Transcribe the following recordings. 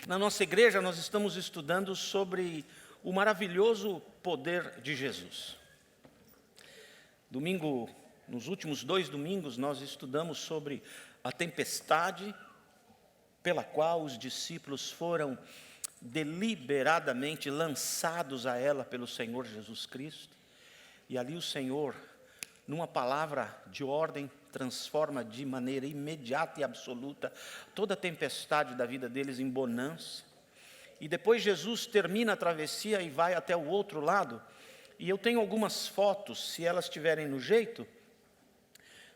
Na nossa igreja, nós estamos estudando sobre o maravilhoso poder de Jesus. Nos últimos 2 domingos, nós estudamos sobre a tempestade pela qual os discípulos foram deliberadamente lançados a ela pelo Senhor Jesus Cristo. E ali o Senhor, numa palavra de ordem, transforma de maneira imediata e absoluta toda a tempestade da vida deles em bonança. E depois Jesus termina a travessia e vai até o outro lado. E eu tenho algumas fotos, se elas estiverem no jeito,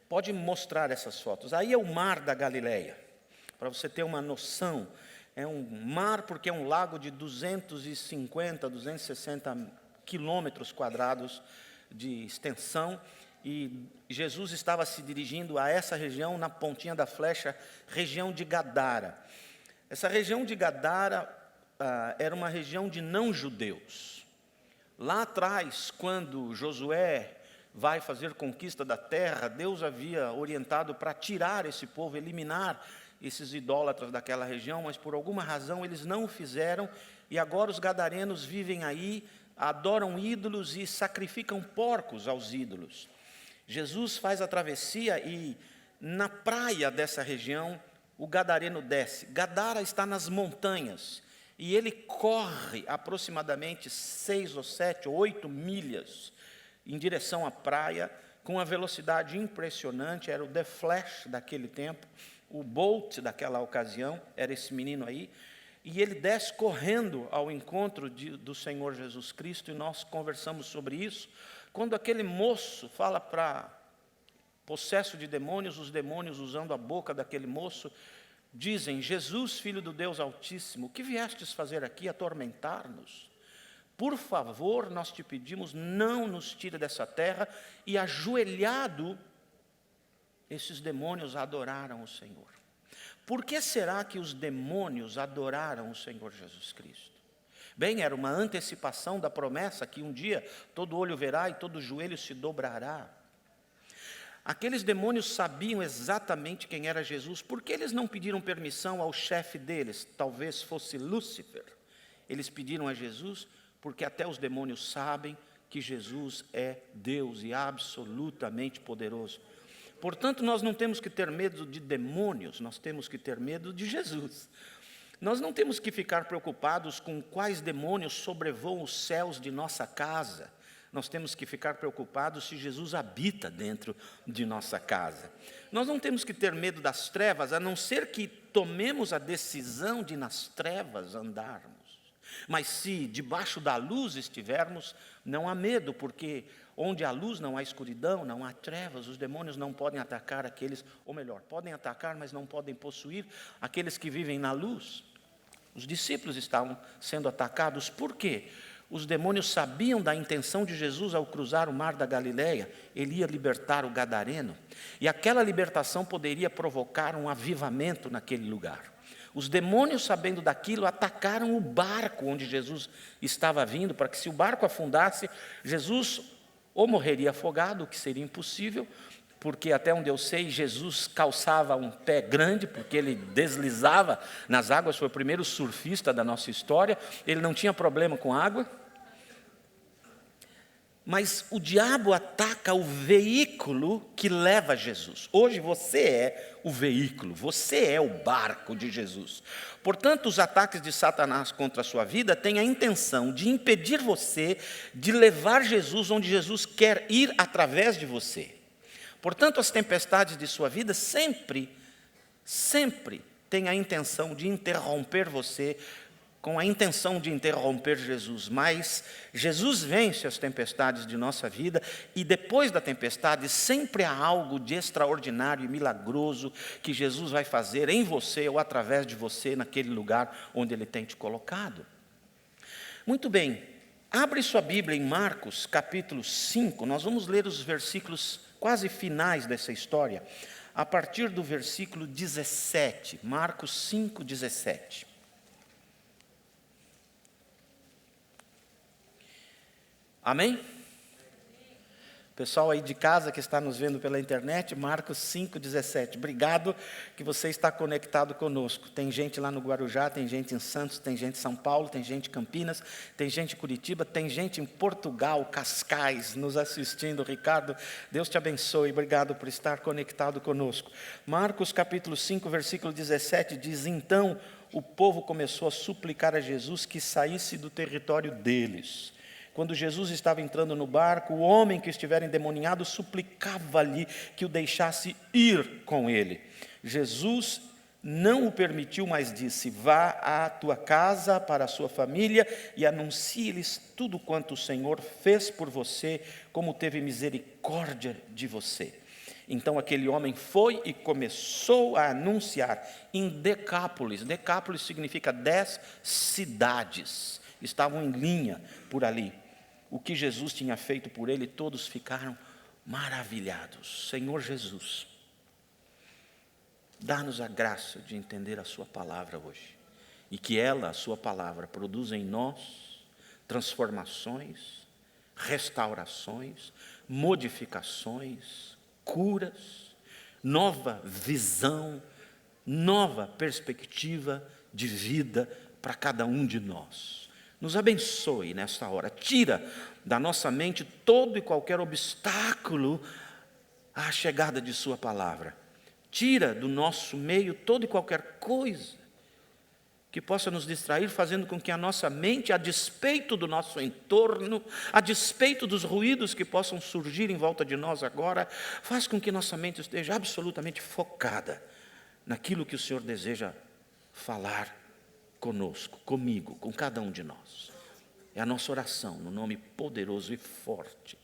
pode mostrar essas fotos. Aí é o mar da Galileia, para você ter uma noção. É um mar porque é um lago de 250, 260 quilômetros quadrados de extensão. E Jesus estava se dirigindo a essa região, na pontinha da flecha, região de Gadara. Essa região de Gadara era uma região de não-judeus. Lá atrás, quando Josué vai fazer conquista da terra, Deus havia orientado para tirar esse povo, eliminar esses idólatras daquela região, mas por alguma razão eles não o fizeram, e agora os gadarenos vivem aí, adoram ídolos e sacrificam porcos aos ídolos. Jesus faz a travessia e na praia dessa região o gadareno desce. Gadara está nas montanhas e ele corre aproximadamente 6 ou 7 ou 8 milhas em direção à praia com uma velocidade impressionante. Era o The Flash daquele tempo, o Bolt daquela ocasião, era esse menino aí. E ele desce correndo ao encontro do Senhor Jesus Cristo, e nós conversamos sobre isso. Quando aquele moço fala para possesso de demônios, os demônios, usando a boca daquele moço, dizem: Jesus, Filho do Deus Altíssimo, o que viestes fazer aqui, atormentar-nos? Por favor, nós te pedimos, não nos tire dessa terra. E ajoelhado, esses demônios adoraram o Senhor. Por que será que os demônios adoraram o Senhor Jesus Cristo? Bem, era uma antecipação da promessa que um dia todo olho verá e todo joelho se dobrará. Aqueles demônios sabiam exatamente quem era Jesus. Por que eles não pediram permissão ao chefe deles? Talvez fosse Lúcifer. Eles pediram a Jesus porque até os demônios sabem que Jesus é Deus e absolutamente poderoso. Portanto, nós não temos que ter medo de demônios, nós temos que ter medo de Jesus. Nós não temos que ficar preocupados com quais demônios sobrevoam os céus de nossa casa. Nós temos que ficar preocupados se Jesus habita dentro de nossa casa. Nós não temos que ter medo das trevas, a não ser que tomemos a decisão de nas trevas andarmos. Mas se debaixo da luz estivermos, não há medo, porque onde há luz não há escuridão, não há trevas. Os demônios não podem atacar aqueles, ou melhor, podem atacar, mas não podem possuir aqueles que vivem na luz. Os discípulos estavam sendo atacados. Por quê? Os demônios sabiam da intenção de Jesus ao cruzar o mar da Galileia. Ele ia libertar o gadareno, e aquela libertação poderia provocar um avivamento naquele lugar. Os demônios, sabendo daquilo, atacaram o barco onde Jesus estava vindo, para que, se o barco afundasse, Jesus ou morreria afogado, o que seria impossível, porque até onde eu sei, Jesus calçava um pé grande, porque ele deslizava nas águas, foi o primeiro surfista da nossa história, ele não tinha problema com água. Mas o diabo ataca o veículo que leva Jesus. Hoje você é o veículo, você é o barco de Jesus. Portanto, os ataques de Satanás contra a sua vida têm a intenção de impedir você de levar Jesus onde Jesus quer ir através de você. Portanto, as tempestades de sua vida sempre têm a intenção de interromper você, com a intenção de interromper Jesus. Mas Jesus vence as tempestades de nossa vida, e depois da tempestade sempre há algo de extraordinário e milagroso que Jesus vai fazer em você ou através de você naquele lugar onde Ele tem te colocado. Muito bem, abre sua Bíblia em Marcos capítulo 5, nós vamos ler os versículos quase finais dessa história, a partir do versículo 17, Marcos 5, 17. Amém? Pessoal aí de casa que está nos vendo pela internet, Marcos 5,17. Obrigado que você está conectado conosco. Tem gente lá no Guarujá, tem gente em Santos, tem gente em São Paulo, tem gente em Campinas, tem gente em Curitiba, tem gente em Portugal, Cascais, nos assistindo. Ricardo, Deus te abençoe. Obrigado por estar conectado conosco. Marcos capítulo 5, versículo 17 diz: então o povo começou a suplicar a Jesus que saísse do território deles. Quando Jesus estava entrando no barco, o homem que estivera endemoniado suplicava-lhe que o deixasse ir com ele. Jesus não o permitiu, mas disse: vá à tua casa, para a sua família, e anuncie-lhes tudo quanto o Senhor fez por você, como teve misericórdia de você. Então aquele homem foi e começou a anunciar em Decápolis. Decápolis significa 10 cidades. Estavam em linha por ali. O que Jesus tinha feito por ele, todos ficaram maravilhados. Senhor Jesus, dá-nos a graça de entender a sua palavra hoje. E que ela, a sua palavra, produza em nós transformações, restaurações, modificações, curas, nova visão, nova perspectiva de vida para cada um de nós. Nos abençoe nesta hora. Tira da nossa mente todo e qualquer obstáculo à chegada de sua palavra. Tira do nosso meio toda e qualquer coisa que possa nos distrair, fazendo com que a nossa mente, a despeito do nosso entorno, a despeito dos ruídos que possam surgir em volta de nós agora, faz com que nossa mente esteja absolutamente focada naquilo que o Senhor deseja falar conosco, comigo, com cada um de nós. É a nossa oração, no nome poderoso e forte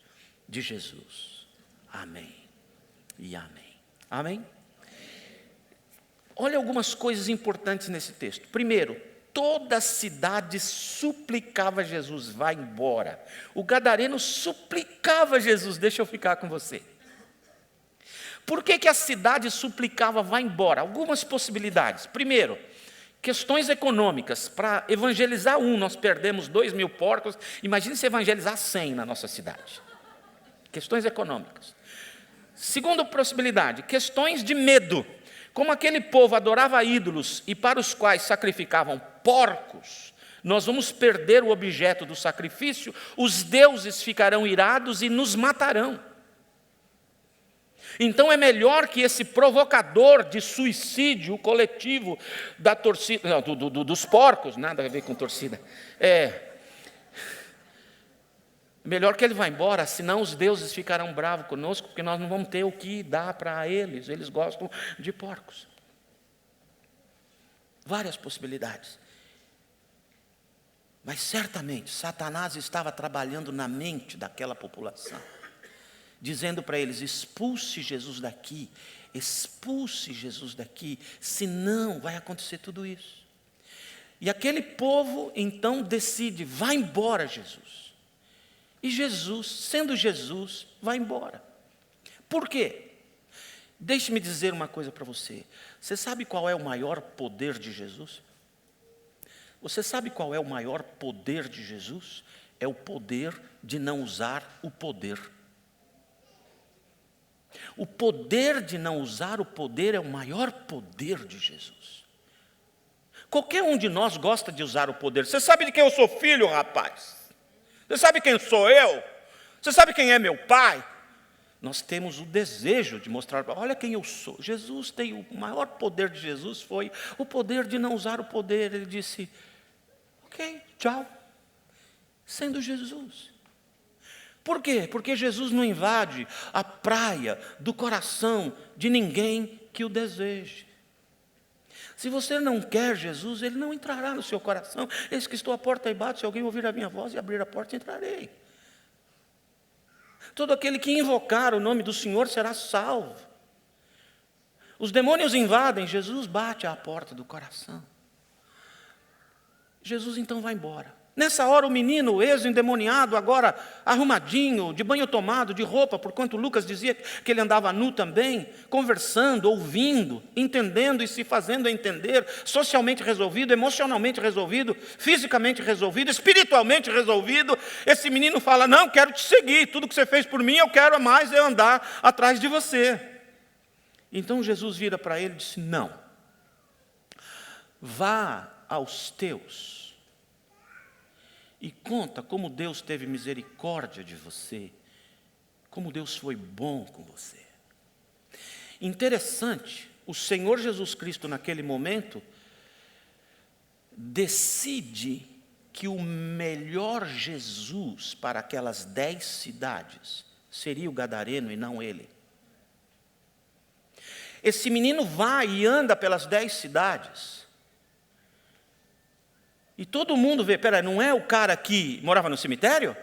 de Jesus. Amém e amém. Amém? Olha algumas coisas importantes nesse texto. Primeiro, toda a cidade suplicava Jesus: vá embora. O gadareno suplicava Jesus: deixa eu ficar com você. Por que a cidade suplicava: vá embora? Algumas possibilidades. Primeiro, questões econômicas. Para evangelizar nós perdemos 2.000 porcos. Imagine se evangelizar 100 na nossa cidade. Questões econômicas. Segunda possibilidade, questões de medo. Como aquele povo adorava ídolos e para os quais sacrificavam porcos, nós vamos perder o objeto do sacrifício, os deuses ficarão irados e nos matarão. Então é melhor que esse provocador de suicídio coletivo da torcida, não, dos porcos, nada a ver com torcida, melhor que ele vá embora, senão os deuses ficarão bravos conosco, porque nós não vamos ter o que dar para eles, eles gostam de porcos. Várias possibilidades. Mas certamente Satanás estava trabalhando na mente daquela população, dizendo para eles: expulse Jesus daqui, senão vai acontecer tudo isso. E aquele povo então decide: vai embora, Jesus. E Jesus, sendo Jesus, vai embora. Por quê? Deixe-me dizer uma coisa para você. Você sabe qual é o maior poder de Jesus? Você sabe qual é o maior poder de Jesus? É o poder de não usar o poder. O poder de não usar o poder é o maior poder de Jesus. Qualquer um de nós gosta de usar o poder. Você sabe de quem eu sou filho, rapaz? Você sabe quem sou eu? Você sabe quem é meu pai? Nós temos o desejo de mostrar: olha quem eu sou. Jesus tem o maior poder de Jesus, foi o poder de não usar o poder. Ele disse: ok, tchau. Sendo Jesus. Por quê? Porque Jesus não invade a praia do coração de ninguém que o deseje. Se você não quer Jesus, Ele não entrará no seu coração. Eis que estou à porta e bato: se alguém ouvir a minha voz e abrir a porta, entrarei. Todo aquele que invocar o nome do Senhor será salvo. Os demônios invadem, Jesus bate à porta do coração. Jesus então vai embora. Nessa hora o menino, o ex-endemoniado, agora arrumadinho, de banho tomado, de roupa, porquanto Lucas dizia que ele andava nu também, conversando, ouvindo, entendendo e se fazendo entender, socialmente resolvido, emocionalmente resolvido, fisicamente resolvido, espiritualmente resolvido. Esse menino fala: não, quero te seguir, tudo que você fez por mim, eu quero mais é andar atrás de você. Então Jesus vira para ele e disse: não, vá aos teus e conta como Deus teve misericórdia de você, como Deus foi bom com você. Interessante, o Senhor Jesus Cristo naquele momento decide que o melhor Jesus para aquelas 10 cidades seria o gadareno e não ele. Esse menino vai e anda pelas 10 cidades. E todo mundo vê, peraí, não é o cara que morava no cemitério?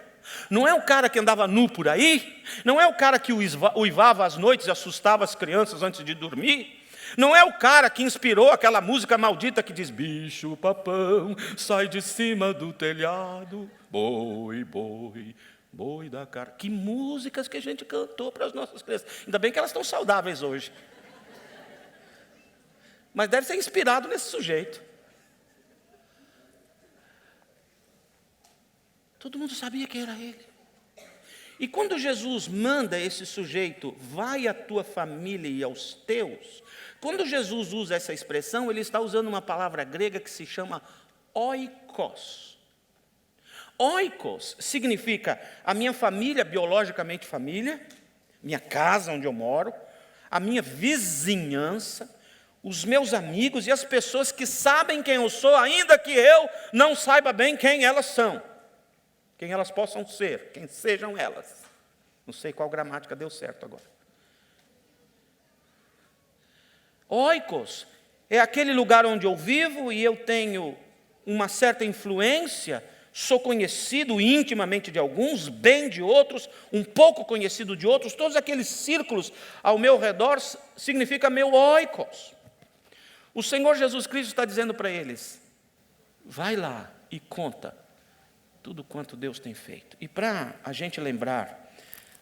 Não é o cara que andava nu por aí? Não é o cara que uivava às noites e assustava as crianças antes de dormir? Não é o cara que inspirou aquela música maldita que diz: bicho papão, sai de cima do telhado, boi, boi, boi da cara. Que músicas que a gente cantou para as nossas crianças. Ainda bem que elas estão saudáveis hoje. Mas deve ser inspirado nesse sujeito. Todo mundo sabia que era ele. E quando Jesus manda esse sujeito: vai à tua família e aos teus, quando Jesus usa essa expressão, ele está usando uma palavra grega que se chama oikos. Oikos significa a minha família, biologicamente família, minha casa onde eu moro, a minha vizinhança, os meus amigos e as pessoas que sabem quem eu sou, ainda que eu não saiba bem quem elas são. Quem elas possam ser, quem sejam elas. Não sei qual gramática deu certo agora. Oikos é aquele lugar onde eu vivo e eu tenho uma certa influência, sou conhecido intimamente de alguns, bem de outros, um pouco conhecido de outros, todos aqueles círculos ao meu redor significa meu oikos. O Senhor Jesus Cristo está dizendo para eles: vai lá e conta tudo quanto Deus tem feito. E para a gente lembrar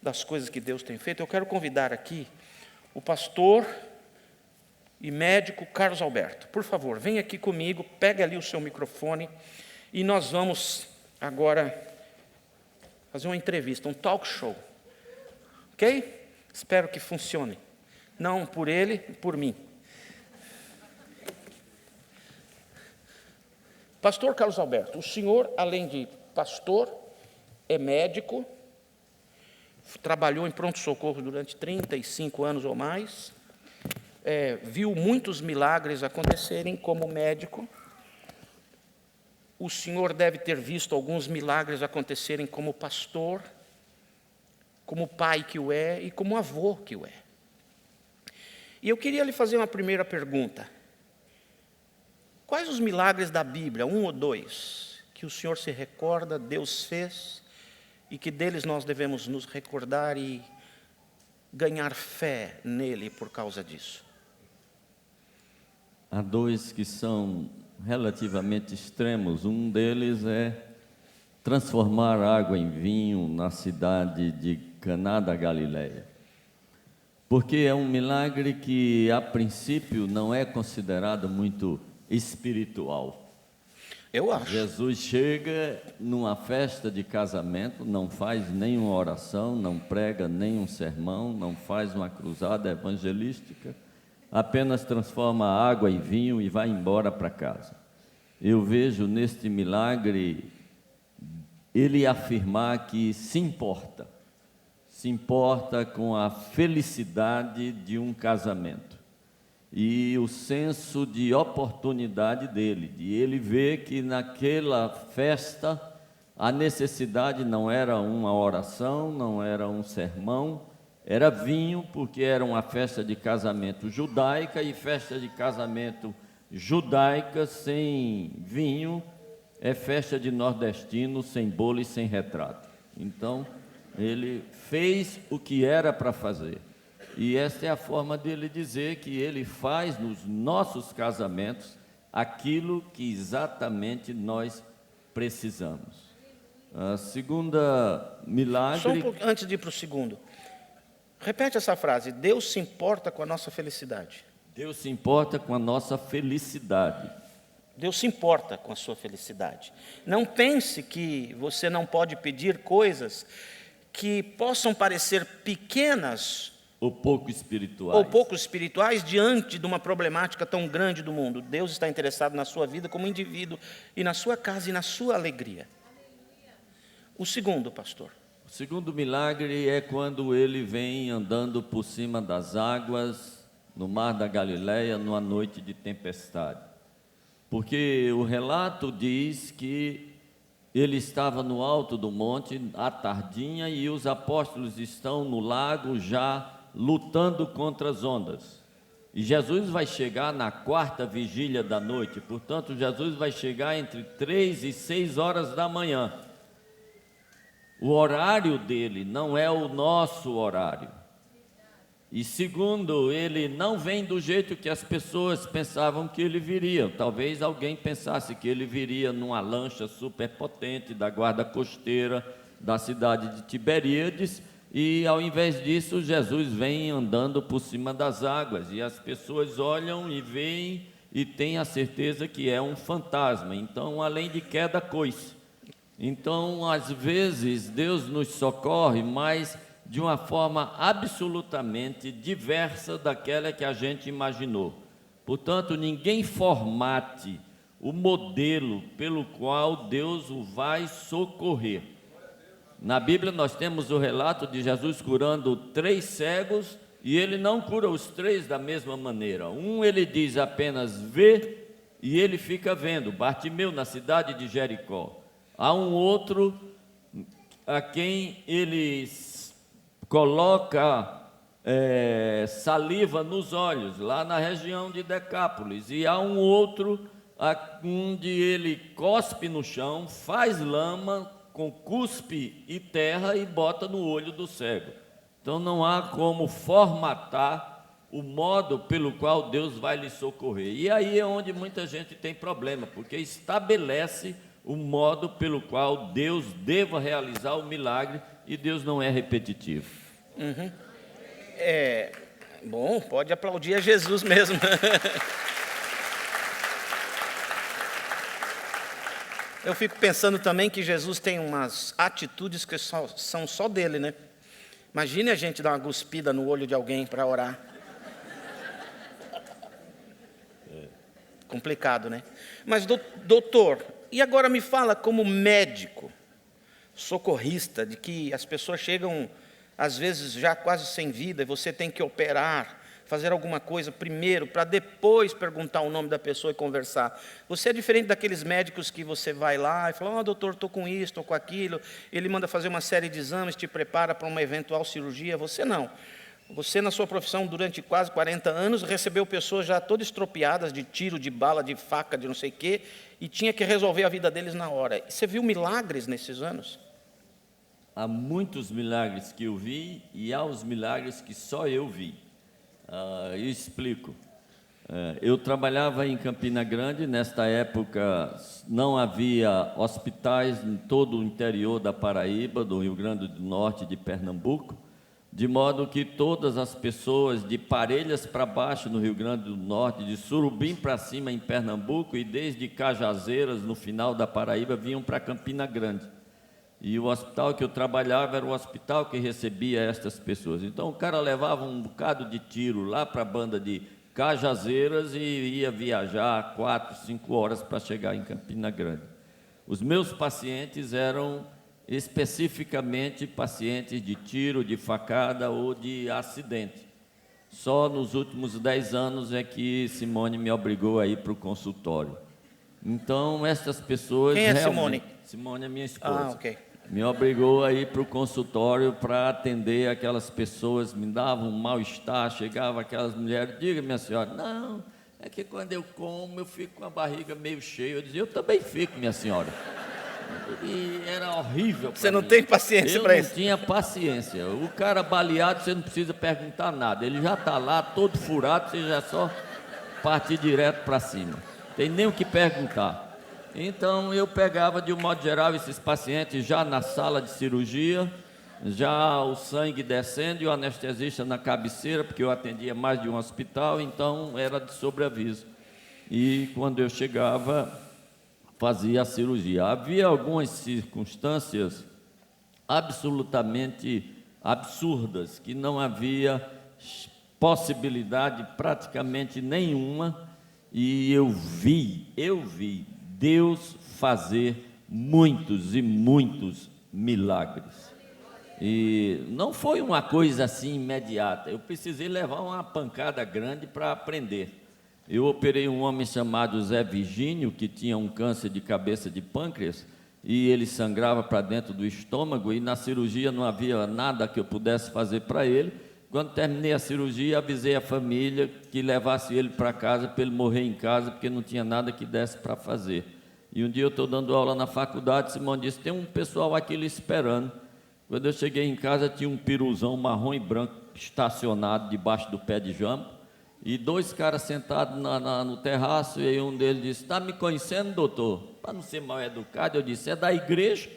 das coisas que Deus tem feito, eu quero convidar aqui o pastor e médico Carlos Alberto. Por favor, vem aqui comigo, pega ali o seu microfone e nós vamos agora fazer uma entrevista, um talk show. Ok? Espero que funcione. Não por ele, por mim. Pastor Carlos Alberto, o senhor, além de pastor, é médico, trabalhou em pronto-socorro durante 35 anos ou mais, viu muitos milagres acontecerem como médico. O senhor deve ter visto alguns milagres acontecerem como pastor, como pai que o é e como avô que o é. E eu queria lhe fazer uma primeira pergunta. Quais os milagres da Bíblia, 1 ou 2, que o senhor se recorda, Deus fez, e que deles nós devemos nos recordar e ganhar fé nele por causa disso? Há 2 que são relativamente extremos. Um deles é transformar água em vinho na cidade de Caná da Galileia. Porque é um milagre que, a princípio, não é considerado muito espiritual. Eu acho. Jesus chega numa festa de casamento, não faz nenhuma oração, não prega nenhum sermão, não faz uma cruzada evangelística, apenas transforma a água em vinho e vai embora para casa. Eu vejo neste milagre ele afirmar que se importa com a felicidade de um casamento. E o senso de oportunidade dele, de ele ver que naquela festa a necessidade não era uma oração, não era um sermão, era vinho, porque era uma festa de casamento judaica, e festa de casamento judaica sem vinho é festa de nordestino sem bolo e sem retrato. Então, ele fez o que era para fazer. E esta é a forma dele dizer que ele faz nos nossos casamentos aquilo que exatamente nós precisamos. A segunda milagre... Só um pouco, antes de ir para o segundo. Repete essa frase: Deus se importa com a nossa felicidade. Deus se importa com a nossa felicidade. Deus se importa com a sua felicidade. Não pense que você não pode pedir coisas que possam parecer pequenas ou pouco espirituais diante de uma problemática tão grande do mundo. Deus está interessado na sua vida como indivíduo e na sua casa e na sua alegria. O segundo, pastor. O segundo milagre é quando ele vem andando por cima das águas no mar da Galileia numa noite de tempestade. Porque o relato diz que ele estava no alto do monte à tardinha e os apóstolos estão no lago já lutando contra as ondas. E Jesus vai chegar na quarta vigília da noite, portanto, Jesus vai chegar entre 3 e 6 horas da manhã. O horário dele não é o nosso horário. E segundo, ele não vem do jeito que as pessoas pensavam que ele viria. Talvez alguém pensasse que ele viria numa lancha superpotente da guarda costeira da cidade de Tiberíades, e ao invés disso, Jesus vem andando por cima das águas, e as pessoas olham e veem e têm a certeza que é um fantasma. Então, além de queda, coice. Então, às vezes, Deus nos socorre, mas de uma forma absolutamente diversa daquela que a gente imaginou. Portanto, ninguém formate o modelo pelo qual Deus o vai socorrer. Na Bíblia nós temos o relato de Jesus curando 3 cegos, e ele não cura os 3 da mesma maneira. Um ele diz apenas vê, e ele fica vendo, Bartimeu na cidade de Jericó. Há um outro a quem ele coloca saliva nos olhos, lá na região de Decápolis, e há um outro onde ele cospe no chão, faz lama com cuspe e terra e bota no olho do cego. Então não há como formatar o modo pelo qual Deus vai lhe socorrer. E aí é onde muita gente tem problema, porque estabelece o modo pelo qual Deus deva realizar o milagre, e Deus não é repetitivo. Uhum. Bom, pode aplaudir a Jesus mesmo. Eu fico pensando também que Jesus tem umas atitudes que são só dele, né? Imagine a gente dar uma cuspida no olho de alguém para orar. Complicado, né? Mas, doutor, e agora me fala como médico, socorrista, de que as pessoas chegam, às vezes, já quase sem vida, e você tem que operar, fazer alguma coisa primeiro, para depois perguntar o nome da pessoa e conversar. Você é diferente daqueles médicos que você vai lá e fala: doutor, estou com isso, estou com aquilo. Ele manda fazer uma série de exames, te prepara para uma eventual cirurgia. Você não. Você, na sua profissão, durante quase 40 anos, recebeu pessoas já todas estropiadas de tiro, de bala, de faca, de não sei o quê, e tinha que resolver a vida deles na hora. Você viu milagres nesses anos? Há muitos milagres que eu vi, e há os milagres que só eu vi. Eu explico. Eu trabalhava em Campina Grande. Nesta época não havia hospitais em todo o interior da Paraíba, do Rio Grande do Norte, de Pernambuco, de modo que todas as pessoas de Parelhas para baixo no Rio Grande do Norte, de Surubim para cima em Pernambuco, e desde Cajazeiras, no final da Paraíba, vinham para Campina Grande. E o hospital que eu trabalhava era o hospital que recebia estas pessoas. Então o cara levava um bocado de tiro lá para a banda de Cajazeiras e ia viajar 4, 5 horas para chegar em Campina Grande. Os meus pacientes eram especificamente pacientes de tiro, de facada ou de acidente. Só nos últimos 10 anos é que Simone me obrigou a ir para o consultório. Então, essas pessoas... Quem é Simone? Simone é minha esposa. Ok. Me obrigou a ir para o consultório para atender aquelas pessoas, me davam um mal-estar, chegavam aquelas mulheres: diga, minha senhora. Não, é que quando eu como, eu fico com a barriga meio cheia. Eu dizia: eu também fico, minha senhora. E era horrível. Você não tem paciência para isso? Eu não tinha paciência. O cara baleado, você não precisa perguntar nada. Ele já está lá, todo furado, você já só partir direto para cima. Tem nem o que perguntar. Então eu pegava de um modo geral esses pacientes já na sala de cirurgia, já o sangue descendo e o anestesista na cabeceira, porque eu atendia mais de um hospital, então era de sobreaviso. E quando eu chegava, fazia a cirurgia. Havia algumas circunstâncias absolutamente absurdas, que não havia possibilidade praticamente nenhuma, e eu vi Deus fazer muitos e muitos milagres. E não foi uma coisa assim imediata, eu precisei levar uma pancada grande para aprender. Eu operei um homem chamado Zé Virgínio, que tinha um câncer de cabeça de pâncreas, e ele sangrava para dentro do estômago, e na cirurgia não havia nada que eu pudesse fazer para ele. Quando terminei a cirurgia, avisei a família que levasse ele para casa, para ele morrer em casa, porque não tinha nada que desse para fazer. E um dia eu estou dando aula na faculdade, Simão disse, tem um pessoal aqui lhe esperando. Quando eu cheguei em casa, tinha um piruzão marrom e branco estacionado debaixo do pé de jambo, e dois caras sentados no terraço, e aí um deles disse, está me conhecendo, doutor? Para não ser mal educado, eu disse, é da igreja?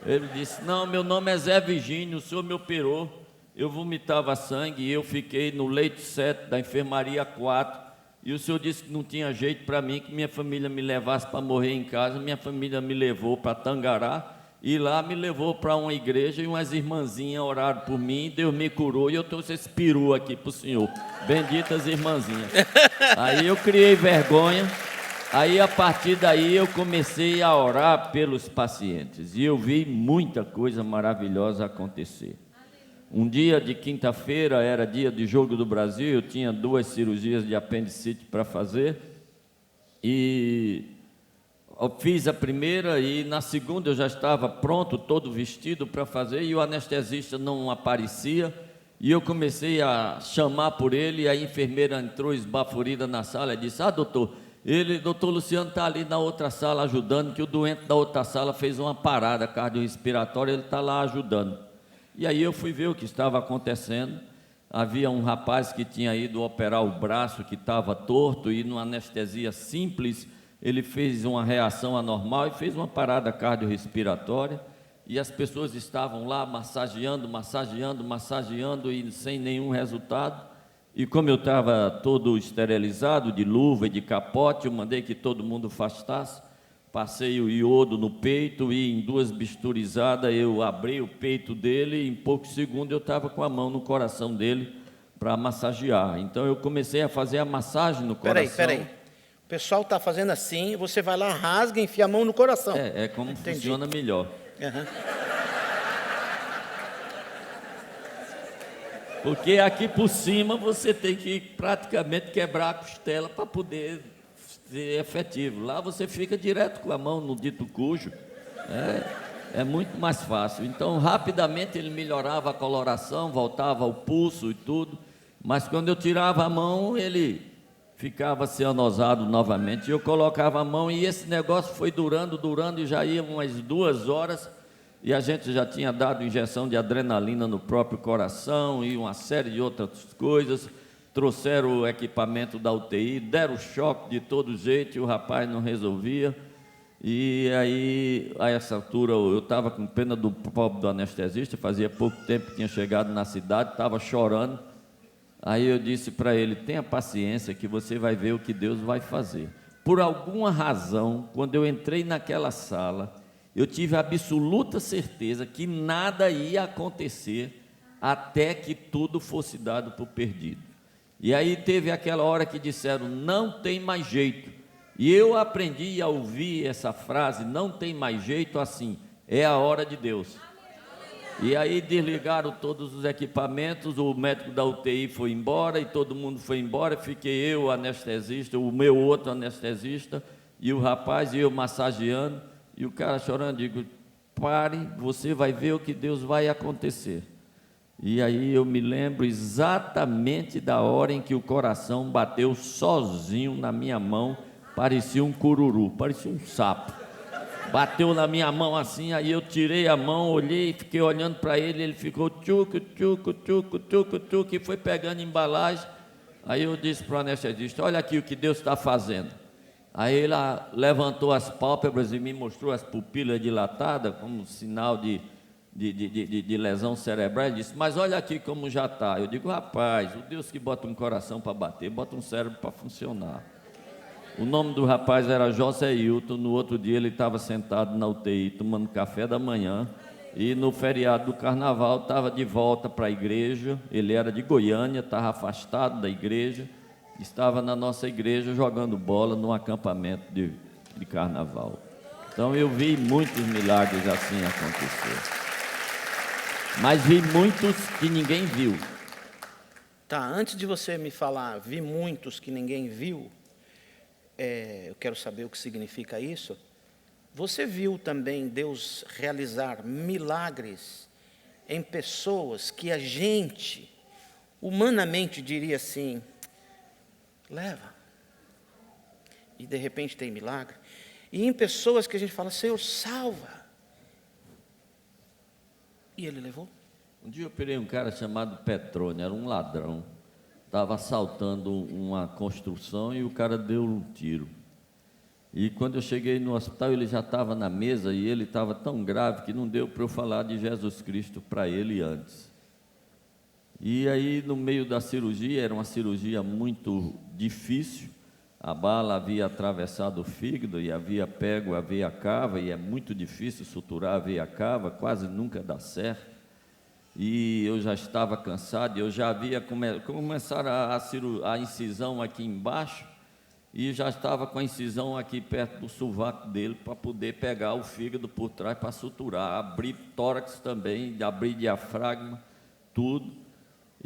Ele disse, não, meu nome é Zé Virgínio, o senhor me operou, eu vomitava sangue e eu fiquei no leito 7 da enfermaria 4, e o senhor disse que não tinha jeito para mim, que minha família me levasse para morrer em casa. Minha família me levou para Tangará, e lá me levou para uma igreja, e umas irmãzinhas oraram por mim, Deus me curou, e eu trouxe esse peru aqui para o senhor. Benditas irmãzinhas. Aí eu criei vergonha, aí a partir daí eu comecei a orar pelos pacientes, e eu vi muita coisa maravilhosa acontecer. Um dia de quinta-feira, era dia de Jogo do Brasil, eu tinha 2 cirurgias de apendicite para fazer, e eu fiz a primeira, e na segunda eu já estava pronto, todo vestido para fazer, e o anestesista não aparecia, e eu comecei a chamar por ele, e a enfermeira entrou esbaforida na sala e disse, doutor Luciano está ali na outra sala ajudando, que o doente da outra sala fez uma parada cardiorrespiratória, ele está lá ajudando. E aí eu fui ver o que estava acontecendo. Havia um rapaz que tinha ido operar o braço, que estava torto, e numa anestesia simples, ele fez uma reação anormal e fez uma parada cardiorrespiratória, e as pessoas estavam lá massageando, e sem nenhum resultado. E como eu estava todo esterilizado, de luva e de capote, eu mandei que todo mundo afastasse, passei o iodo no peito, e em 2 bisturizadas eu abri o peito dele, e em poucos segundos eu estava com a mão no coração dele para massagear. Então eu comecei a fazer a massagem no coração. Peraí. O pessoal está fazendo assim, você vai lá, rasga e enfia a mão no coração. É como Entendi. Funciona melhor. Uhum. Porque aqui por cima você tem que praticamente quebrar a costela para poder ser efetivo. Lá você fica direto com a mão no dito cujo. É muito mais fácil. Então, rapidamente ele melhorava a coloração, voltava ao pulso e tudo. Mas quando eu tirava a mão, ele ficava cianosado novamente. Eu colocava a mão, e esse negócio foi durando, e já ia umas 2 horas, e a gente já tinha dado injeção de adrenalina no próprio coração e uma série de outras coisas. Trouxeram o equipamento da UTI, deram choque de todo jeito, e o rapaz não resolvia. E aí, a essa altura, eu estava com pena do pobre do anestesista, fazia pouco tempo que tinha chegado na cidade, estava chorando. Aí eu disse para ele, tenha paciência que você vai ver o que Deus vai fazer. Por alguma razão, quando eu entrei naquela sala, eu tive a absoluta certeza que nada ia acontecer até que tudo fosse dado por perdido. E aí teve aquela hora que disseram, não tem mais jeito. E eu aprendi a ouvir essa frase, não tem mais jeito, assim, é a hora de Deus. E aí desligaram todos os equipamentos, o médico da UTI foi embora, e todo mundo foi embora, fiquei eu, o anestesista, o meu outro anestesista, e o rapaz, e eu massageando, e o cara chorando, digo, pare, você vai ver o que Deus vai acontecer. E aí eu me lembro exatamente da hora em que o coração bateu sozinho na minha mão, parecia um cururu, parecia um sapo. Bateu na minha mão assim, aí eu tirei a mão, olhei, fiquei olhando para ele, ele ficou tchucu, e foi pegando embalagem. Aí eu disse para o anestesista, olha aqui o que Deus está fazendo. Aí ele levantou as pálpebras e me mostrou as pupilas dilatadas, como sinal de lesão cerebral. Ele disse, mas olha aqui como já está. Eu digo, rapaz, o Deus que bota um coração para bater, bota um cérebro para funcionar. O nome do rapaz era José Hilton. No outro dia ele estava sentado na UTI, tomando café da manhã. E no feriado do carnaval estava de volta para a igreja. Ele era de Goiânia, estava afastado da igreja. Estava na nossa igreja jogando bola num acampamento de carnaval. Então eu vi muitos milagres assim acontecer. Mas vi muitos que ninguém viu. Tá, antes de você me falar, vi muitos que ninguém viu, eu quero saber o que significa isso. Você viu também Deus realizar milagres em pessoas que a gente, humanamente, diria assim, leva. E de repente tem milagre. E em pessoas que a gente fala, Senhor, salva. E ele levou. Um dia eu operei um cara chamado Petrônio, era um ladrão. Estava assaltando uma construção e o cara deu um tiro. E quando eu cheguei no hospital, ele já estava na mesa e ele estava tão grave que não deu para eu falar de Jesus Cristo para ele antes. E aí, no meio da cirurgia, era uma cirurgia muito difícil, a bala havia atravessado o fígado e havia pego a veia cava, e é muito difícil suturar a veia cava, quase nunca dá certo. E eu já estava cansado, eu já havia começado a incisão aqui embaixo, e já estava com a incisão aqui perto do sovaco dele, para poder pegar o fígado por trás para suturar, abrir tórax também, abrir diafragma, tudo.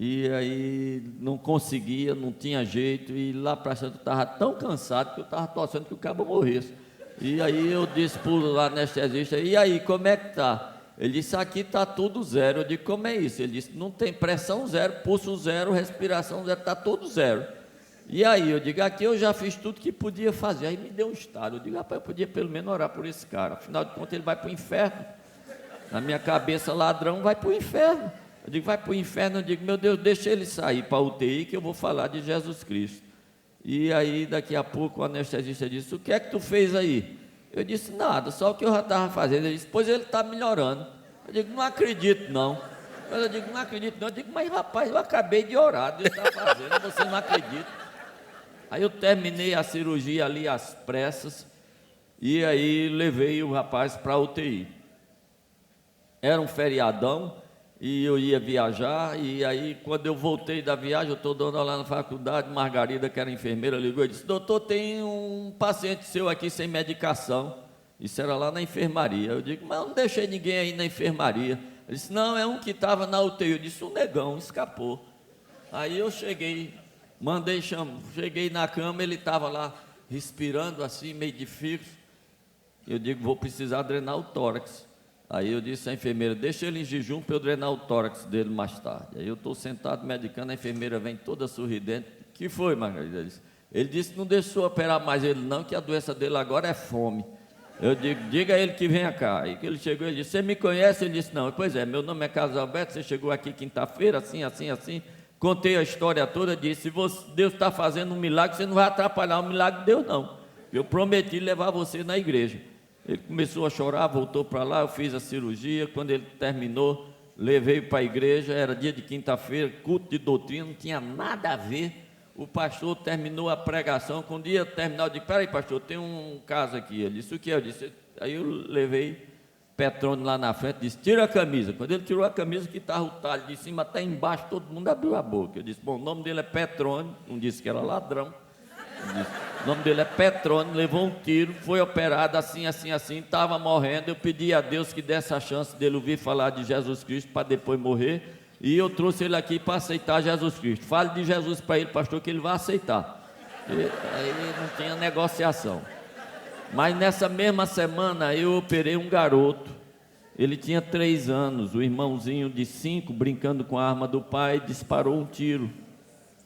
E aí não conseguia, não tinha jeito, e lá para frente eu estava tão cansado que eu estava torcendo que o cabo morresse. E aí eu disse para o anestesista, e aí, como é que está? Ele disse, aqui está tudo zero. Eu digo, como é isso? Ele disse, não tem pressão zero, pulso zero, respiração zero, está tudo zero. E aí, eu digo, aqui eu já fiz tudo que podia fazer. Aí me deu um estalo, eu digo, rapaz, eu podia pelo menos orar por esse cara, afinal de contas ele vai para o inferno. Na minha cabeça, ladrão vai para o inferno. Eu digo, vai para o inferno. Eu digo, meu Deus, deixa ele sair para a UTI que eu vou falar de Jesus Cristo. E aí, daqui a pouco, o anestesista disse, o que é que tu fez aí? Eu disse, nada, só o que eu já estava fazendo. Ele disse, pois ele está melhorando. Eu digo, não acredito não. Eu digo, não acredito não. Eu digo, mas rapaz, eu acabei de orar, Deus está fazendo, você não acredita. Aí eu terminei a cirurgia ali às pressas, e aí levei o rapaz para a UTI. Era um feriadão, e eu ia viajar, e aí quando eu voltei da viagem, eu estou dando lá na faculdade, Margarida, que era enfermeira, ligou e disse, doutor, tem um paciente seu aqui sem medicação. Isso era lá na enfermaria. Eu digo, mas eu não deixei ninguém aí na enfermaria. Ele disse, não, é um que estava na UTI. Eu disse, o negão, escapou. Aí eu cheguei, cheguei na cama, ele estava lá respirando assim, meio difícil. Eu digo, vou precisar drenar o tórax. Aí eu disse à enfermeira, deixa ele em jejum para eu drenar o tórax dele mais tarde. Aí eu estou sentado medicando, a enfermeira vem toda sorridente. O que foi, Margarida? Ele disse, não deixou operar mais ele não, que a doença dele agora é fome. Eu digo, diga a ele que venha cá. Aí que ele chegou, ele disse, você me conhece? Ele disse, não. Pois é, meu nome é Carlos Alberto, você chegou aqui quinta-feira, assim, assim, assim. Contei a história toda, disse, se Deus está fazendo um milagre, você não vai atrapalhar o milagre de Deus, não. Eu prometi levar você na igreja. Ele começou a chorar, voltou para lá, eu fiz a cirurgia. Quando ele terminou, levei para a igreja, era dia de quinta-feira, culto de doutrina, não tinha nada a ver. O pastor terminou a pregação, quando ia terminar, eu disse, peraí pastor, tem um caso aqui. Ele disse, o que é? Eu disse, aí eu levei Petrônio lá na frente, disse, tira a camisa. Quando ele tirou a camisa, que estava o talho de cima até embaixo, todo mundo abriu a boca. Eu disse, bom, o nome dele é Petrônio, não disse que era ladrão. O nome dele é Petrônio, levou um tiro, foi operado assim, assim, assim, estava morrendo. Eu pedi a Deus que desse a chance dele ouvir falar de Jesus Cristo para depois morrer. E eu trouxe ele aqui para aceitar Jesus Cristo. Fale de Jesus para ele, pastor, que ele vai aceitar. Aí não tinha negociação. Mas nessa mesma semana eu operei um garoto. Ele tinha 3 anos, o irmãozinho de 5, brincando com a arma do pai, disparou um tiro.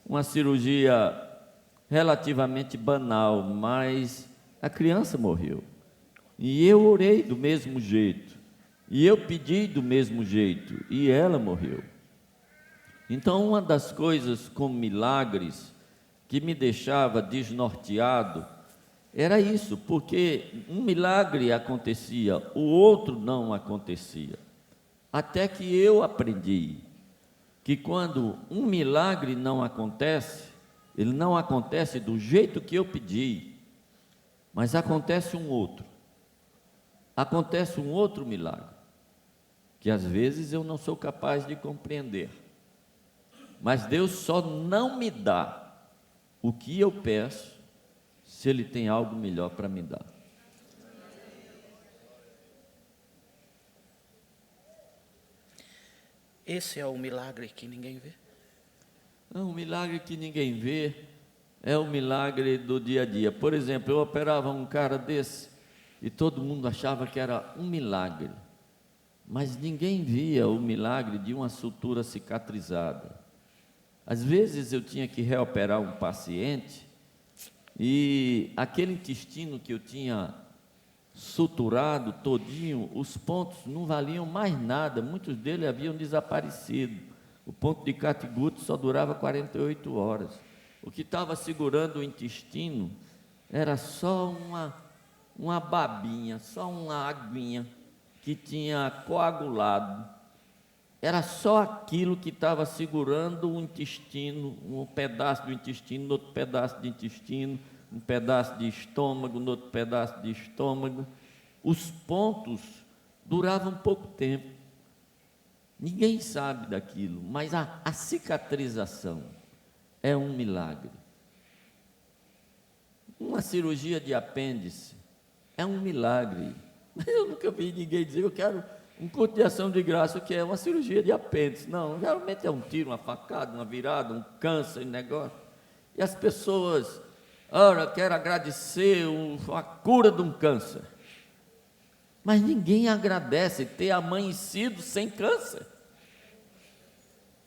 Uma cirurgia relativamente banal, mas a criança morreu. E eu orei do mesmo jeito. E eu pedi do mesmo jeito. E ela morreu. Então, uma das coisas com milagres que me deixava desnorteado Era isso, porque um milagre acontecia, o outro não acontecia. Até que eu aprendi que quando um milagre não acontece, ele não acontece do jeito que eu pedi, mas acontece um outro. Acontece um outro milagre, que às vezes eu não sou capaz de compreender. Mas Deus só não me dá o que eu peço, se Ele tem algo melhor para me dar. Esse é o milagre que ninguém vê. Não, o milagre que ninguém vê é o milagre do dia a dia. Por exemplo, eu operava um cara desse e todo mundo achava que era um milagre, mas ninguém via o milagre de uma sutura cicatrizada. Às vezes eu tinha que reoperar um paciente e aquele intestino que eu tinha suturado todinho, os pontos não valiam mais nada, muitos deles haviam desaparecido. O ponto de catiguto só durava 48 horas. O que estava segurando o intestino era só uma babinha, só uma aguinha que tinha coagulado. Era só aquilo que estava segurando o intestino, um pedaço do intestino, outro pedaço de intestino, um pedaço de estômago, outro pedaço de estômago. Os pontos duravam pouco tempo. Ninguém sabe daquilo, mas a cicatrização é um milagre. Uma cirurgia de apêndice é um milagre. Mas eu nunca vi ninguém dizer: eu quero um culto de ação de graça, que é uma cirurgia de apêndice. Não, geralmente é um tiro, uma facada, uma virada, um câncer, um negócio. E as pessoas, ora, quero agradecer a cura de um câncer. Mas ninguém agradece ter amanhecido sem câncer.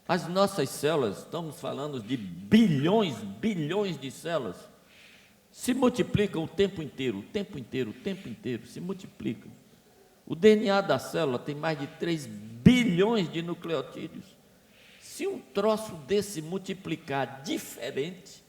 As nossas células, estamos falando de bilhões de células, se multiplicam o tempo inteiro, se multiplicam. O DNA da célula tem mais de 3 bilhões de nucleotídeos. Se um troço desse multiplicar diferente,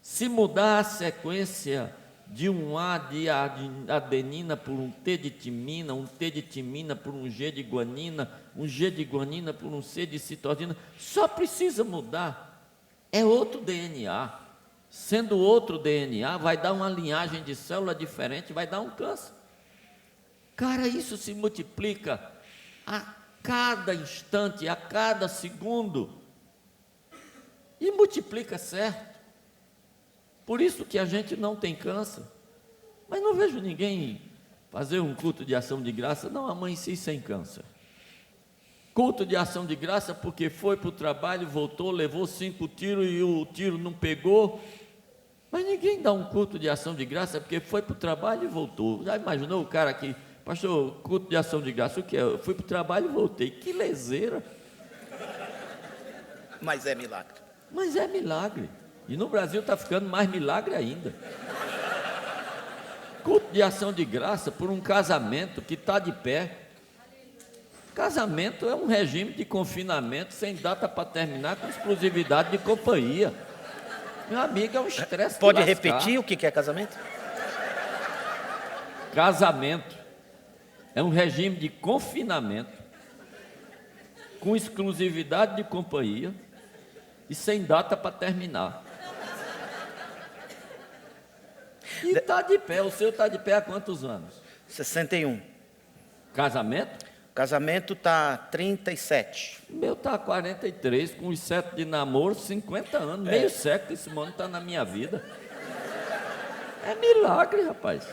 se mudar a sequência de um A de adenina por um T de timina, um T de timina por um G de guanina, um G de guanina por um C de citosina, só precisa mudar. É outro DNA. Sendo outro DNA, vai dar uma linhagem de célula diferente, vai dar um câncer. Cara, isso se multiplica a cada instante, a cada segundo. E multiplica certo. Por isso que a gente não tem câncer. Mas não vejo ninguém fazer um culto de ação de graça. Não, amanheci sem câncer. Culto de ação de graça porque foi para o trabalho, voltou, levou 5 tiros e o tiro não pegou. Mas ninguém dá um culto de ação de graça porque foi para o trabalho e voltou. Já imaginou o cara que, pastor, culto de ação de graça, o que é? Eu fui para o trabalho e voltei. Que leseira. Mas é milagre. Mas é milagre. E no Brasil está ficando mais milagre ainda. Culto de ação de graça por um casamento que está de pé. Casamento é um regime de confinamento sem data para terminar, com exclusividade de companhia. Meu amigo, é um estresse. Pode repetir o que é casamento? Casamento é um regime de confinamento com exclusividade de companhia e sem data para terminar. E está de pé. O seu está de pé há quantos anos? 61. Casamento? Casamento está 37. O meu está 43, com os 7 de namoro, 50 anos. Meio século esse mano está na minha vida. É milagre, rapaz.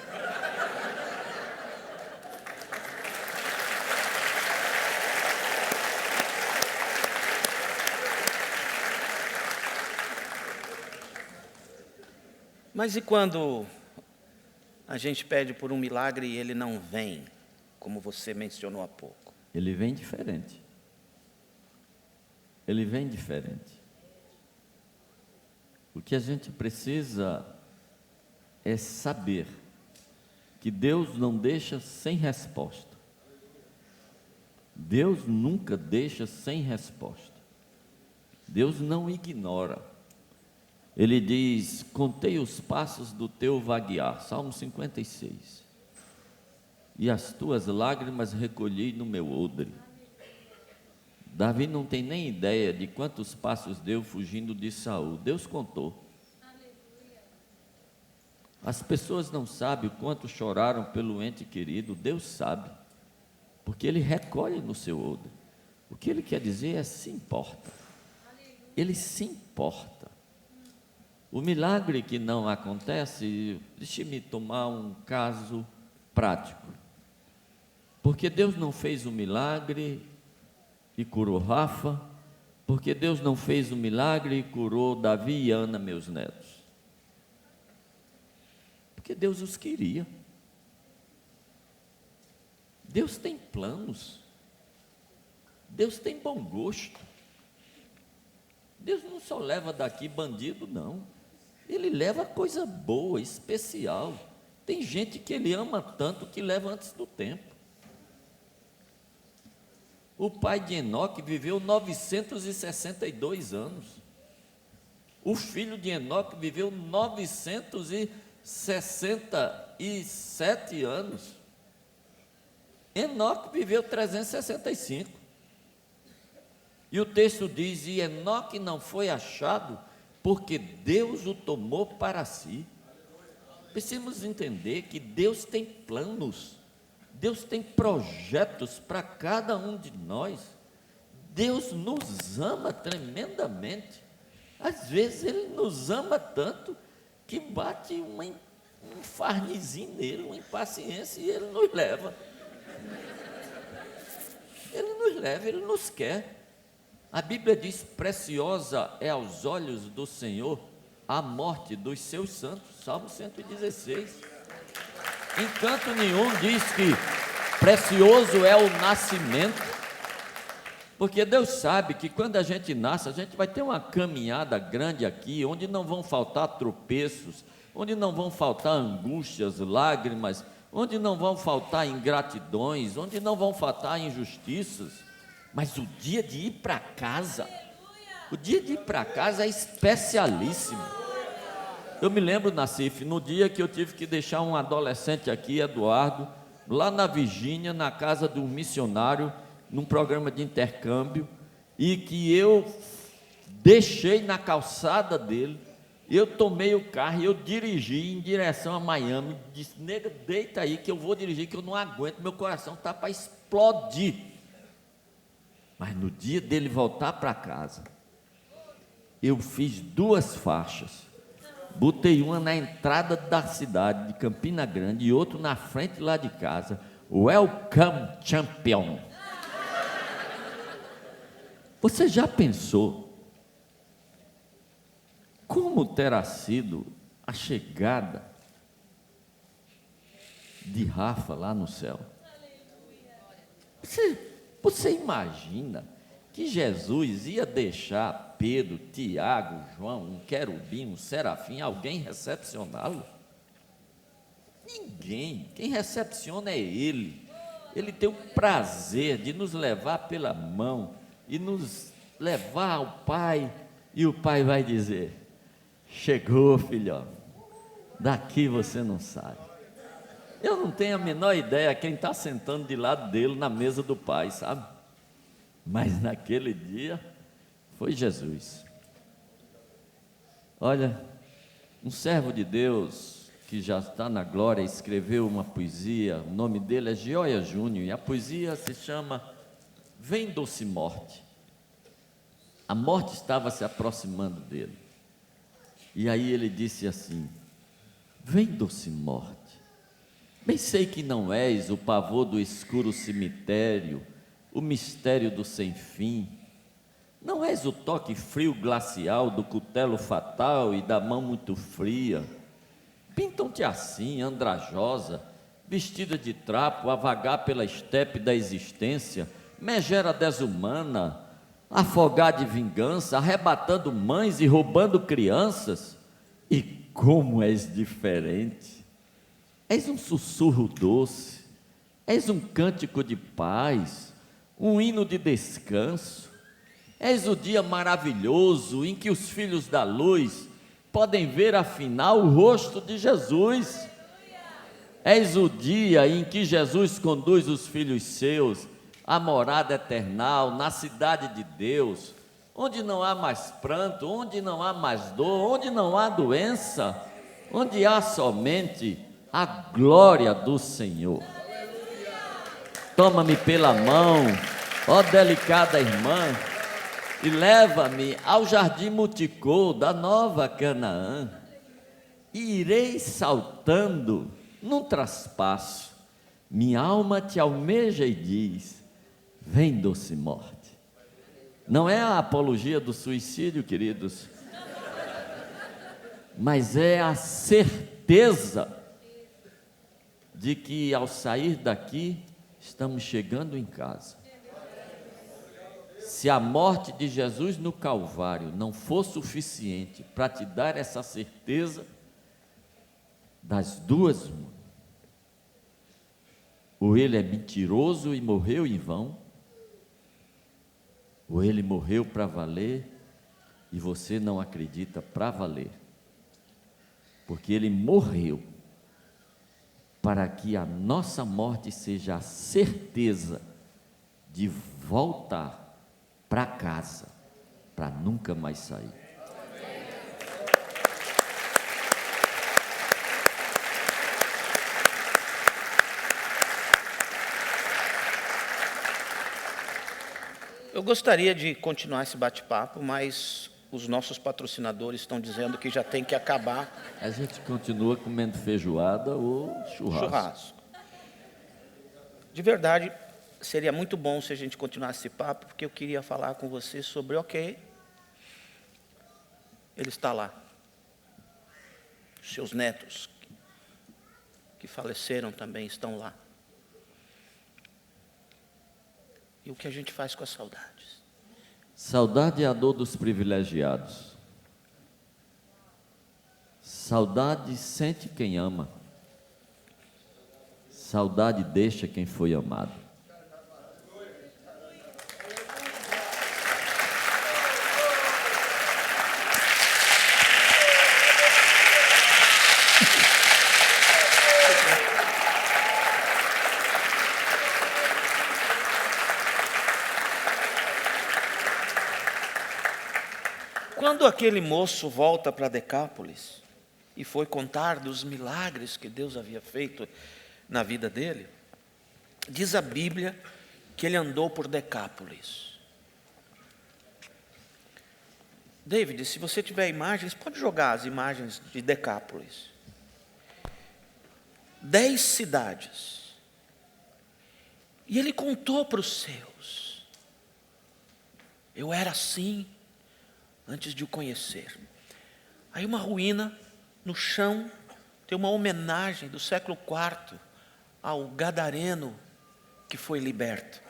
Mas e quando a gente pede por um milagre e ele não vem, como você mencionou há pouco? Ele vem diferente. Ele vem diferente. O que a gente precisa é saber que Deus não deixa sem resposta. Deus nunca deixa sem resposta. Deus não ignora. Ele diz: contei os passos do teu vaguear, Salmo 56, e as tuas lágrimas recolhi no meu odre. Davi não tem nem ideia de quantos passos deu fugindo de Saul. Deus contou. As pessoas não sabem o quanto choraram pelo ente querido. Deus sabe, porque Ele recolhe no seu odre. O que Ele quer dizer é: se importa. Ele se importa. O milagre que não acontece, deixe-me tomar um caso prático. Porque Deus não fez o milagre e curou Rafa, porque Deus não fez o milagre e curou Davi e Ana, meus netos. Porque Deus os queria. Deus tem planos. Deus tem bom gosto. Deus não só leva daqui bandido, não. Ele leva coisa boa, especial. Tem gente que Ele ama tanto que leva antes do tempo. O pai de Enoque viveu 962 anos. O filho de Enoque viveu 967 anos. Enoque viveu 365. E o texto diz: e Enoque não foi achado, porque Deus o tomou para si. Precisamos entender que Deus tem planos. Deus tem projetos para cada um de nós. Deus nos ama tremendamente. Às vezes Ele nos ama tanto que bate um farnizinho nele, uma impaciência, e Ele nos leva. Ele nos leva, Ele nos quer. A Bíblia diz: preciosa é aos olhos do Senhor a morte dos seus santos. Salmo 116. Em canto nenhum diz que precioso é o nascimento, porque Deus sabe que quando a gente nasce, a gente vai ter uma caminhada grande aqui, onde não vão faltar tropeços, onde não vão faltar angústias, lágrimas, onde não vão faltar ingratidões, onde não vão faltar injustiças, mas o dia de ir para casa, o dia de ir para casa é especialíssimo. Eu me lembro, Nassif, no dia que eu tive que deixar um adolescente aqui, Eduardo, lá na Virgínia, na casa de um missionário, num programa de intercâmbio, e que eu deixei na calçada dele, eu tomei o carro e eu dirigi em direção a Miami, disse: nega, deita aí que eu vou dirigir, que eu não aguento, meu coração está para explodir. Mas no dia dele voltar para casa, eu fiz 2 faixas. Botei uma na entrada da cidade de Campina Grande e outro na frente lá de casa. Welcome, champion. Você já pensou como terá sido a chegada de Rafa lá no céu? Você imagina que Jesus ia deixar Pedro, Tiago, João, um querubim, um serafim, alguém recepcioná-lo? Ninguém. Quem recepciona é Ele. Ele tem o prazer de nos levar pela mão e nos levar ao Pai, e o Pai vai dizer: chegou, filhão, daqui você não sai. Eu não tenho a menor ideia quem está sentando de lado dele na mesa do Pai, sabe? Mas naquele dia foi Jesus. Olha, um servo de Deus que já está na glória escreveu uma poesia. O nome dele é Gioia Júnior, e a poesia se chama Vem Doce Morte. A morte estava se aproximando dele, e aí ele disse assim: vem, doce morte, bem sei que não és o pavor do escuro cemitério, o mistério do sem fim. Não és o toque frio glacial do cutelo fatal e da mão muito fria. Pintam-te assim, andrajosa, vestida de trapo, a vagar pela estepe da existência, megera desumana, afogar de vingança, arrebatando mães e roubando crianças. E como és diferente! És um sussurro doce, és um cântico de paz, um hino de descanso. És o dia maravilhoso em que os filhos da luz podem ver afinal o rosto de Jesus. Eis o dia em que Jesus conduz os filhos seus à morada eternal, na cidade de Deus, onde não há mais pranto, onde não há mais dor, onde não há doença, onde há somente a glória do Senhor. Toma-me pela mão, ó delicada irmã, e leva-me ao jardim Muticô da Nova Canaã, e irei saltando num traspasso. Minha alma te almeja e diz: vem, doce morte. Não é a apologia do suicídio, queridos, mas é a certeza de que ao sair daqui estamos chegando em casa. Se a morte de Jesus no Calvário não for suficiente para te dar essa certeza, das duas, ou ele é mentiroso e morreu em vão, ou ele morreu para valer e você não acredita para valer, porque ele morreu para que a nossa morte seja a certeza de voltar para casa, para nunca mais sair. Eu gostaria de continuar esse bate-papo, mas os nossos patrocinadores estão dizendo que já tem que acabar. A gente continua comendo feijoada ou churrasco. De verdade, seria muito bom se a gente continuasse esse papo, porque eu queria falar com você sobre, ele está lá. Seus netos, que faleceram também, estão lá. E o que a gente faz com as saudades? Saudade é a dor dos privilegiados. Saudade sente quem ama. Saudade deixa quem foi amado. Quando aquele moço volta para Decápolis e foi contar dos milagres que Deus havia feito na vida dele, diz a Bíblia que ele andou por Decápolis. David, se você tiver imagens, pode jogar as imagens de Decápolis. 10 cidades. E ele contou para os seus: eu era assim antes de o conhecer. Aí uma ruína, no chão, tem uma homenagem do século IV ao gadareno que foi liberto.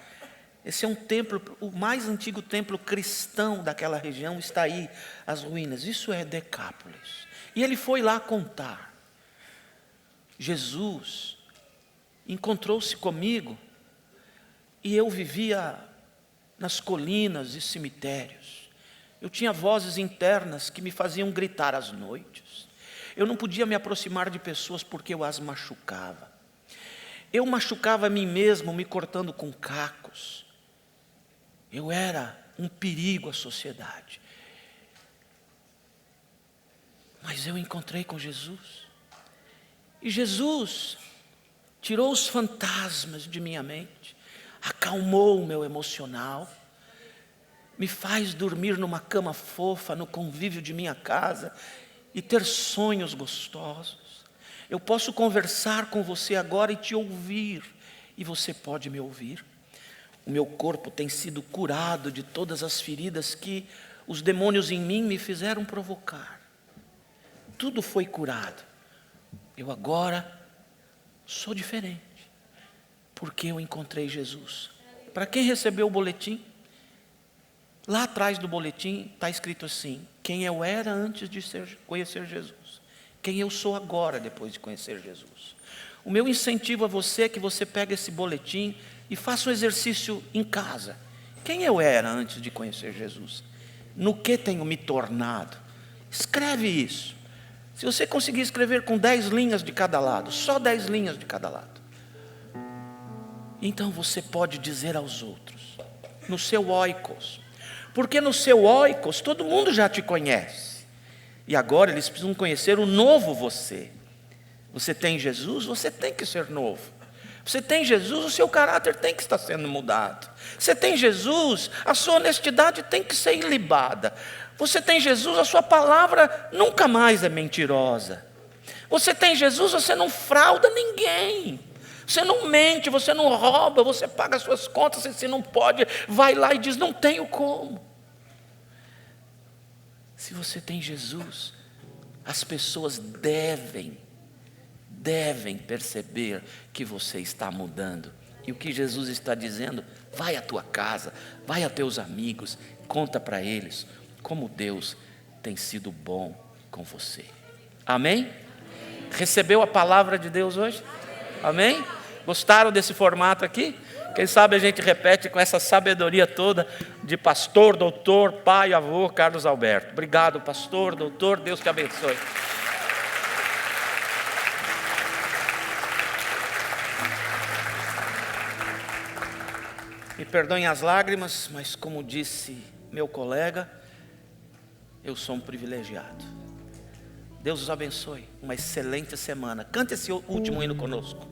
Esse é um templo, o mais antigo templo cristão daquela região está aí, as ruínas. Isso é Decápolis. E ele foi lá contar. Jesus encontrou-se comigo e eu vivia nas colinas e cemitérios. Eu tinha vozes internas que me faziam gritar às noites. Eu não podia me aproximar de pessoas porque eu as machucava. Eu machucava a mim mesmo me cortando com cacos. Eu era um perigo à sociedade. Mas eu encontrei com Jesus. E Jesus tirou os fantasmas de minha mente, acalmou o meu emocional, me faz dormir numa cama fofa, no convívio de minha casa e ter sonhos gostosos. Eu posso conversar com você agora e te ouvir, e você pode me ouvir. O meu corpo tem sido curado de todas as feridas que os demônios em mim me fizeram provocar. Tudo foi curado. Eu agora sou diferente, porque eu encontrei Jesus. Para quem recebeu o boletim, lá atrás do boletim está escrito assim: quem eu era antes de conhecer Jesus, quem eu sou agora depois de conhecer Jesus. O meu incentivo a você é que você pegue esse boletim e faça um exercício em casa. Quem eu era antes de conhecer Jesus? No que tenho me tornado? Escreve isso. Se você conseguir escrever com 10 linhas de cada lado, só 10 linhas de cada lado, então você pode dizer aos outros, no seu oikos, porque no seu oikos todo mundo já te conhece, e agora eles precisam conhecer o novo você. Você tem Jesus, você tem que ser novo. Você tem Jesus, o seu caráter tem que estar sendo mudado. Você tem Jesus, a sua honestidade tem que ser ilibada. Você tem Jesus, a sua palavra nunca mais é mentirosa. Você tem Jesus, você não frauda ninguém. Você não mente, você não rouba, você paga as suas contas, se não pode, vai lá e diz, não tenho como. Se você tem Jesus, as pessoas devem perceber que você está mudando. E o que Jesus está dizendo, vai à tua casa, vai a teus amigos, conta para eles como Deus tem sido bom com você. Amém? Recebeu a palavra de Deus hoje? Amém? Gostaram desse formato aqui? Quem sabe a gente repete com essa sabedoria toda de pastor, doutor, pai, avô Carlos Alberto. Obrigado, pastor, doutor, Deus te abençoe. Me perdoem as lágrimas, mas como disse meu colega, eu sou um privilegiado. Deus os abençoe, uma excelente semana. Cante esse último hino conosco.